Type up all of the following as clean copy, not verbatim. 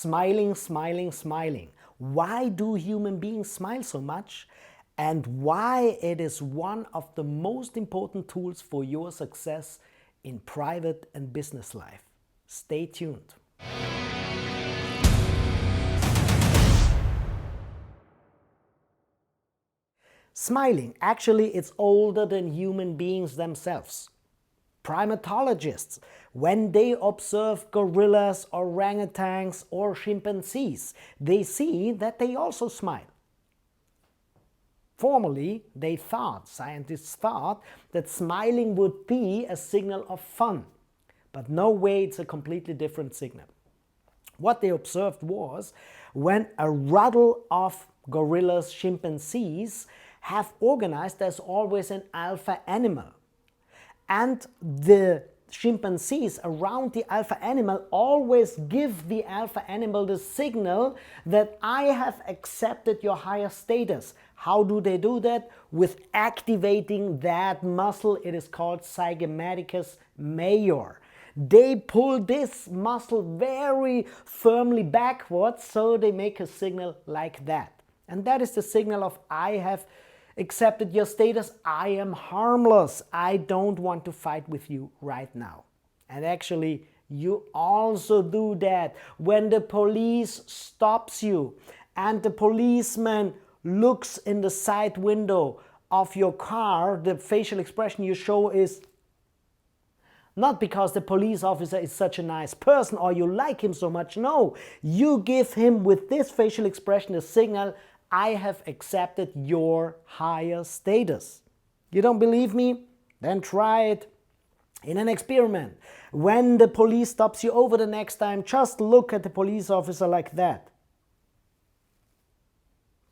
Smiling, smiling, smiling. Why do human beings smile so much? And why it is one of the most important tools for your success in private and business life. Stay tuned. Smiling, actually, it's older than human beings themselves. Primatologists, when they observe gorillas, orangutans, or chimpanzees, they see that they also smile. Formerly, scientists thought, that smiling would be a signal of fun. But no way, it's a completely different signal. What they observed was, when a ruddle of gorillas, chimpanzees have organized, there's always an alpha animal. And the chimpanzees around the alpha animal always give the alpha animal the signal that I have accepted your higher status. How do they do that? With activating that muscle. It is called zygomaticus major. They pull this muscle very firmly backwards, so they make a signal like that. And that is the signal of I have accepted your status, I am harmless, I don't want to fight with you right now. And actually, you also do that when the police stops you and the policeman looks in the side window of your car. The facial expression you show is not because the police officer is such a nice person or you like him so much. No, you give him with this facial expression a signal, I have accepted your higher status. You don't believe me? Then try it in an experiment. When the police stops you over the next time, just look at the police officer like that.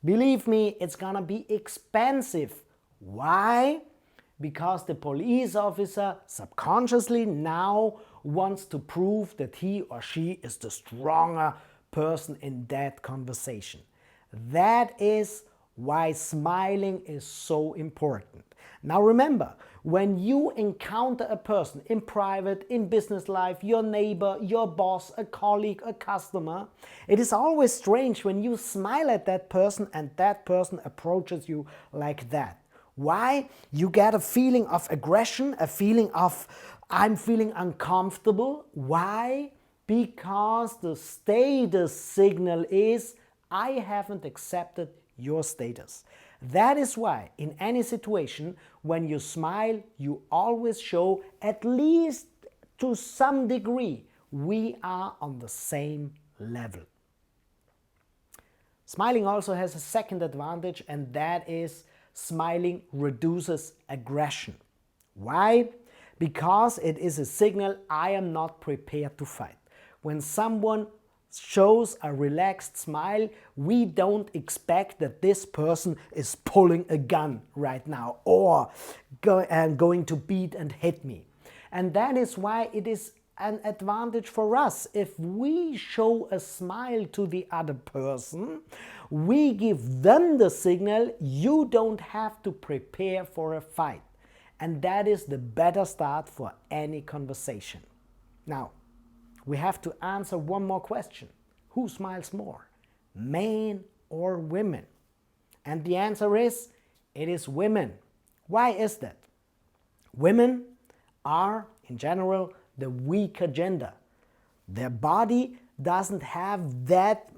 Believe me, it's gonna be expensive. Why? Because the police officer subconsciously now wants to prove that he or she is the stronger person in that conversation. That is why smiling is so important. Now remember, when you encounter a person in private, in business life, your neighbor, your boss, a colleague, a customer, it is always strange when you smile at that person and that person approaches you like that. Why? You get a feeling of aggression, a feeling of I'm feeling uncomfortable. Why? Because the status signal is I haven't accepted your status. That is why in any situation when you smile, you always show, at least to some degree, we are on the same level. Smiling also has a second advantage, and that is smiling reduces aggression. Why? Because it is a signal I am not prepared to fight. When someone shows a relaxed smile, we don't expect that this person is pulling a gun right now or going to beat and hit me. And that is why it is an advantage for us. If we show a smile to the other person, we give them the signal you don't have to prepare for a fight. And that is the better start for any conversation. Now, we have to answer one more question. Who smiles more, men or women? And the answer is, it is women. Why is that? Women are, in general, the weaker gender. Their body doesn't have that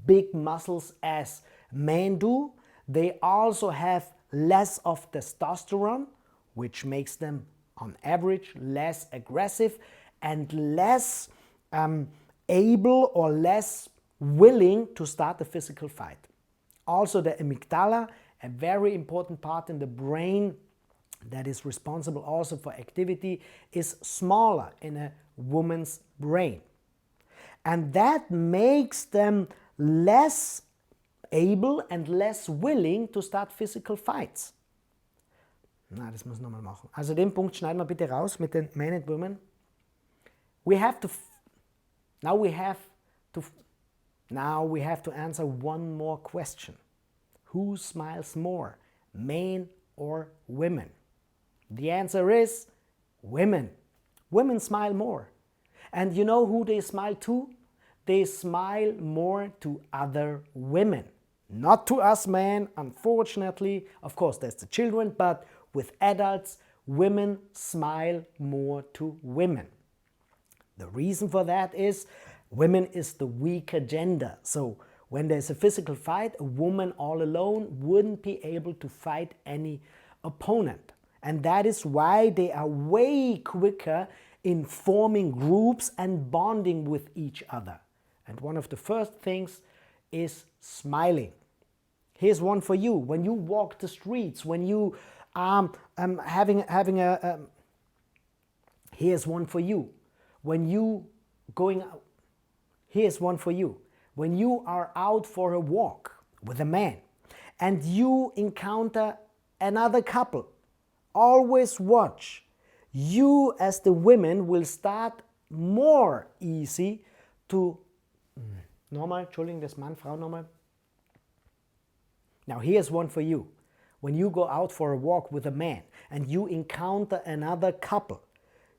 big muscles as men do. They also have less of testosterone, which makes them, on average, less aggressive and less able or less willing to start a physical fight. Also, the amygdala, a very important part in the brain that is responsible also for activity, is smaller in a woman's brain. And that makes them less able and less willing to start physical fights. Na, das muss ich nochmal machen. Also den Punkt schneiden wir bitte raus mit den Men and Women. Now we have to answer one more question. Who smiles more, men or women? The answer is women. Women smile more. And you know who they smile to? they smile more to other women. Not to us men, unfortunately. Of course, there's the children, but with adults, women smile more to women. The reason for that is women is the weaker gender. So when there's a physical fight, a woman all alone wouldn't be able to fight any opponent. And that is why they are way quicker in forming groups and bonding with each other. And one of the first things is smiling. Here's one for you. When you walk the streets, when you here's one for you. When you going out, here's one for you. When you are out for a walk with a man and you encounter another couple, always watch. You as the women will start more easy to nochmal, Entschuldigung, das Mann, Frau nochmal. Now here's one for you. When you go out for a walk with a man and you encounter another couple,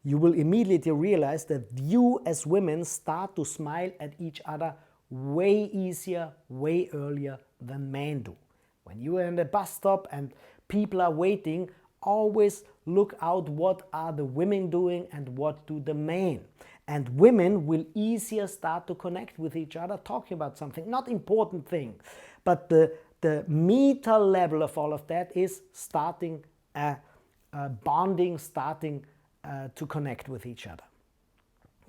you will immediately realize that you as women start to smile at each other way easier, way earlier than men do. When you are in the bus stop and people are waiting, always look out what are the women doing and what do the men. And women will easier start to connect with each other, talking about something, not important thing, but the meta level of all of that is starting bonding, starting to connect with each other.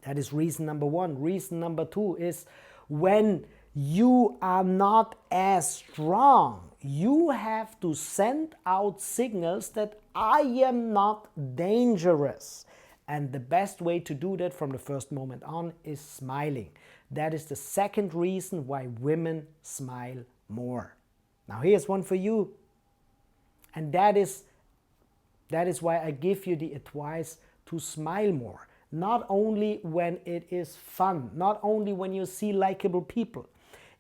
That is reason number one. Reason number two is when you are not as strong, you have to send out signals that I am not dangerous. And the best way to do that from the first moment on is smiling. That is the second reason why women smile more. Now here's one for you. And that is why I give you the advice to smile more. Not only when it is fun, not only when you see likable people.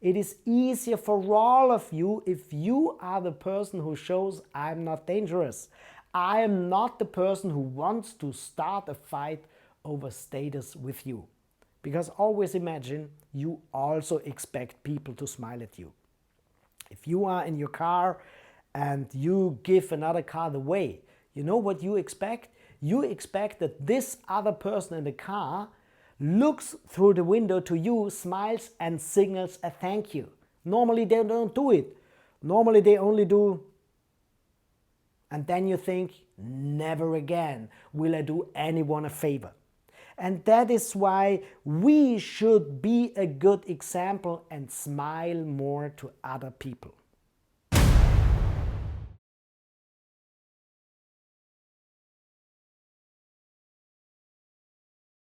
It is easier for all of you if you are the person who shows I'm not dangerous. I am not the person who wants to start a fight over status with you. Because always imagine you also expect people to smile at you. If you are in your car and you give another car the way, you know what you expect? You expect that this other person in the car looks through the window to you, smiles and signals a thank you. Normally they don't do it. Normally they only do, and then you think, never again will I do anyone a favor. And that is why we should be a good example and smile more to other people.